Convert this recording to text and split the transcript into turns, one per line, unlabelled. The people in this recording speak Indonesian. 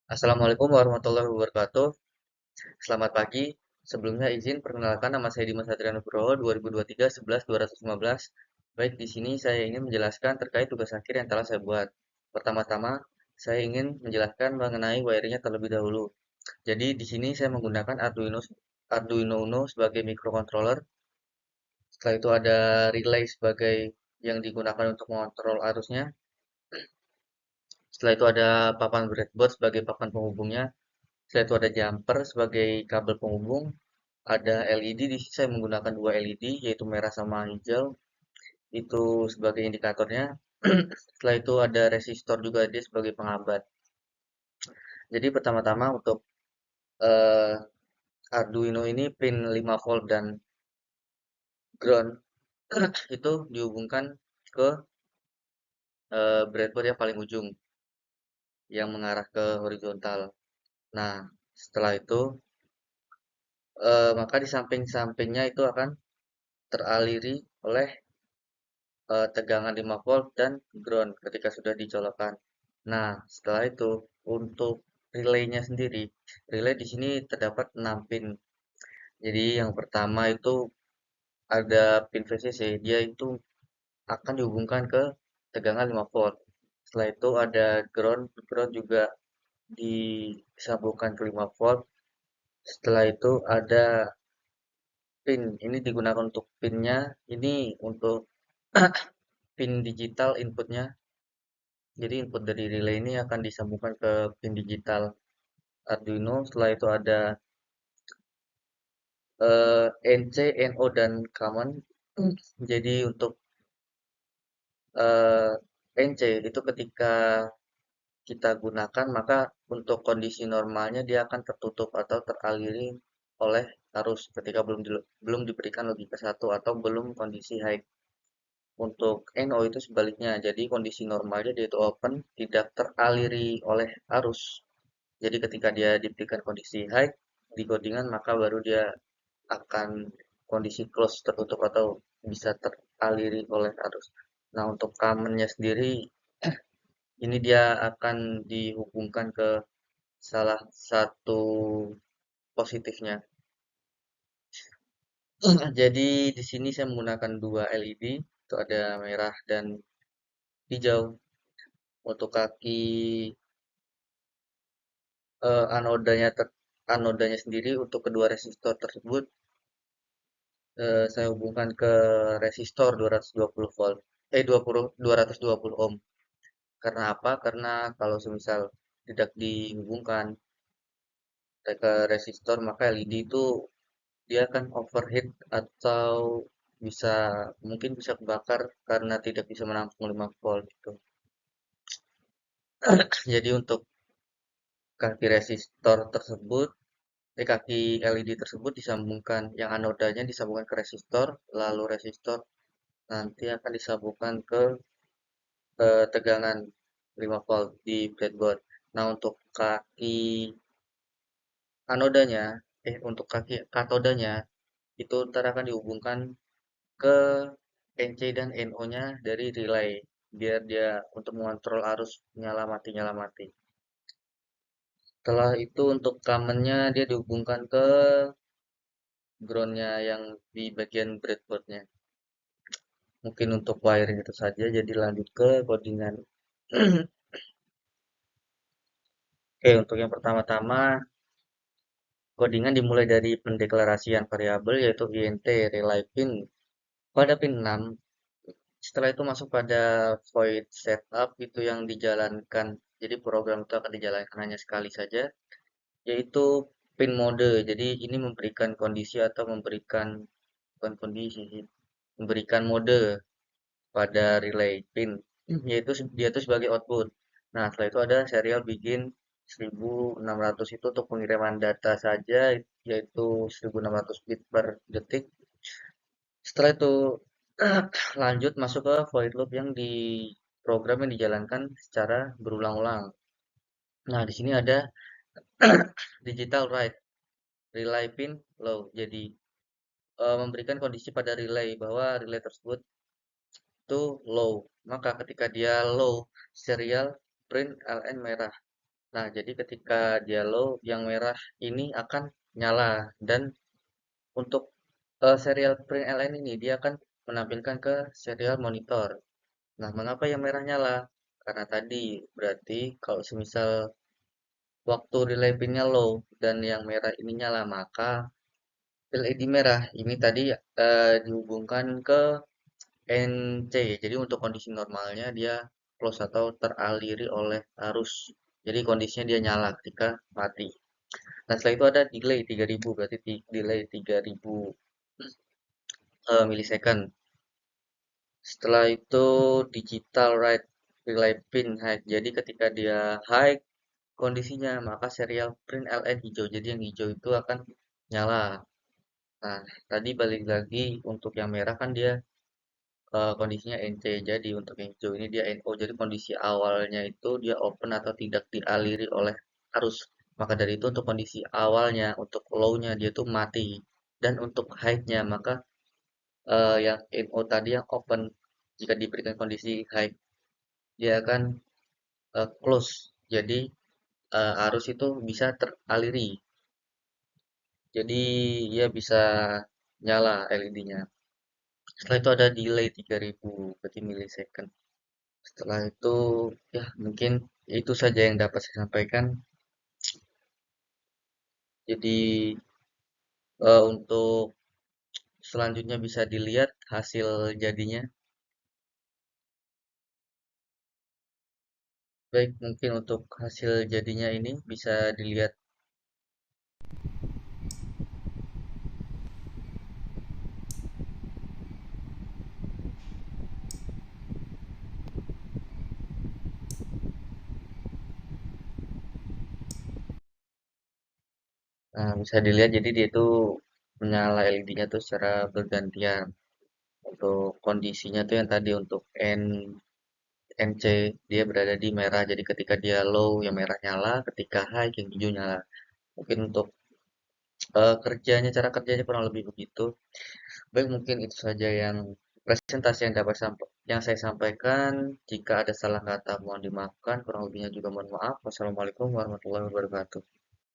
Assalamualaikum warahmatullahi wabarakatuh. Selamat pagi. Sebelumnya izin perkenalkan nama saya Dimas Satria Nugroho 2023 11 215. Baik, di sini saya ingin menjelaskan terkait tugas akhir yang telah saya buat. Pertama-tama, saya ingin menjelaskan mengenai wiringnya terlebih dahulu. Jadi di sini saya menggunakan Arduino Uno sebagai microcontroller. Setelah itu ada relay sebagai yang digunakan untuk mengontrol arusnya. Setelah itu ada papan breadboard sebagai papan penghubungnya. Setelah itu ada jumper sebagai kabel penghubung, ada LED. Di sini saya menggunakan dua LED, yaitu merah sama hijau, itu sebagai indikatornya. Setelah itu ada resistor juga dia sebagai penghambat. Jadi pertama-tama untuk eh, Arduino ini pin 5 volt dan ground itu dihubungkan ke breadboard yang paling ujung yang mengarah ke horizontal. Nah, setelah itu maka di samping-sampingnya itu akan teraliri oleh tegangan 5 volt dan ground ketika sudah dicolokkan. Nah, setelah itu untuk relaynya sendiri, relay di sini terdapat 6 pin. Jadi yang pertama itu ada pin VCC, dia itu akan dihubungkan ke tegangan 5 volt. Setelah itu ada ground, ground juga disambungkan ke 5 volt. Setelah itu ada pin, ini digunakan untuk pinnya, ini untuk pin digital inputnya. Jadi input dari relay ini akan disambungkan ke pin digital Arduino. Setelah itu ada NC, NO, dan common. Jadi untuk eh, NC itu ketika kita gunakan, maka untuk kondisi normalnya dia akan tertutup atau teraliri oleh arus ketika belum diberikan logika satu atau belum kondisi high. Untuk NO itu sebaliknya, jadi kondisi normalnya dia itu open, tidak teraliri oleh arus. Jadi ketika dia diberikan kondisi high di codingan, maka baru dia akan kondisi close tertutup atau bisa teraliri oleh arus. Nah, untuk kamennya sendiri ini dia akan dihubungkan ke salah satu positifnya. Jadi di sini saya menggunakan dua LED, itu ada merah dan hijau. Untuk kaki anodanya sendiri untuk kedua resistor tersebut saya hubungkan ke resistor 220 volt, 220 ohm. Karena apa? Karena kalau semisal tidak dihubungkan ke resistor, maka LED itu dia akan overheat atau bisa mungkin bisa kebakar karena tidak bisa menampung 5 volt gitu. Jadi untuk kaki resistor tersebut, kaki LED tersebut disambungkan, yang anodanya disambungkan ke resistor, lalu resistor nanti akan disambungkan ke tegangan 5 volt di breadboard. Nah, untuk kaki anodanya, untuk kaki katodanya, itu ntar akan dihubungkan ke NC dan NO-nya dari relay, biar dia untuk mengontrol arus nyala mati. Setelah itu untuk kamennya dia dihubungkan ke groundnya yang di bagian breadboardnya. Mungkin untuk wiring itu saja, jadi lanjut ke codingan. Oke, untuk yang pertama-tama codingan dimulai dari pendeklarasian variabel yaitu int relay pin pada pin 6. Setelah itu masuk pada void setup itu yang dijalankan. Jadi program itu akan dijalankan hanya sekali saja, yaitu pin mode. Jadi ini memberikan kondisi atau memberikan bukan kondisi sih, memberikan mode pada relay pin, yaitu dia itu sebagai output. Nah, setelah itu ada serial begin 1600 itu untuk pengiriman data saja, yaitu 1600 bit per detik. Setelah itu lanjut masuk ke void loop yang di program yang dijalankan secara berulang-ulang. Nah, di sini ada digital write, relay pin low. Jadi memberikan kondisi pada relay bahwa relay tersebut itu low. Maka ketika dia low, serial print LN merah. Nah, jadi ketika dia low, yang merah ini akan nyala. Dan untuk serial print LN ini, dia akan menampilkan ke serial monitor. Nah, mengapa yang merah nyala? Karena tadi, berarti kalau semisal waktu relay pinnya low dan yang merah ini nyala, maka LED merah ini tadi dihubungkan ke NC. Jadi untuk kondisi normalnya dia close atau teraliri oleh arus. Jadi kondisinya dia nyala ketika mati. Nah, setelah itu ada delay 3000, berarti delay 3000 milisecond. Setelah itu digital write relay pin high. Jadi ketika dia high kondisinya, maka serial print LN hijau. Jadi yang hijau itu akan nyala. Nah, tadi balik lagi untuk yang merah kan dia kondisinya NC. Jadi untuk yang hijau ini dia NO. Jadi kondisi awalnya itu dia open atau tidak dialiri oleh arus. Maka dari itu untuk kondisi awalnya, untuk low-nya dia tuh mati. Dan untuk high-nya maka yang NO tadi yang open jika diberikan kondisi high dia akan close. Jadi arus itu bisa teraliri. Jadi dia bisa nyala LED-nya. Setelah itu ada delay 3000 berarti milisecond. Setelah itu ya mungkin itu saja yang dapat saya sampaikan. Jadi untuk selanjutnya bisa dilihat hasil jadinya. Baik, mungkin untuk hasil jadinya ini bisa dilihat. Nah, bisa dilihat jadi dia itu menyala LED-nya tuh secara bergantian. Untuk kondisinya tuh yang tadi untuk NC dia berada di merah. Jadi ketika dia low yang merah nyala, ketika high yang hijau nyala. Mungkin untuk kerjanya cara kerjanya kurang lebih begitu. Baik, mungkin itu saja yang presentasi yang yang saya sampaikan. Jika ada salah kata mohon dimaafkan, kurang lebihnya juga mohon maaf. Wassalamualaikum warahmatullahi wabarakatuh.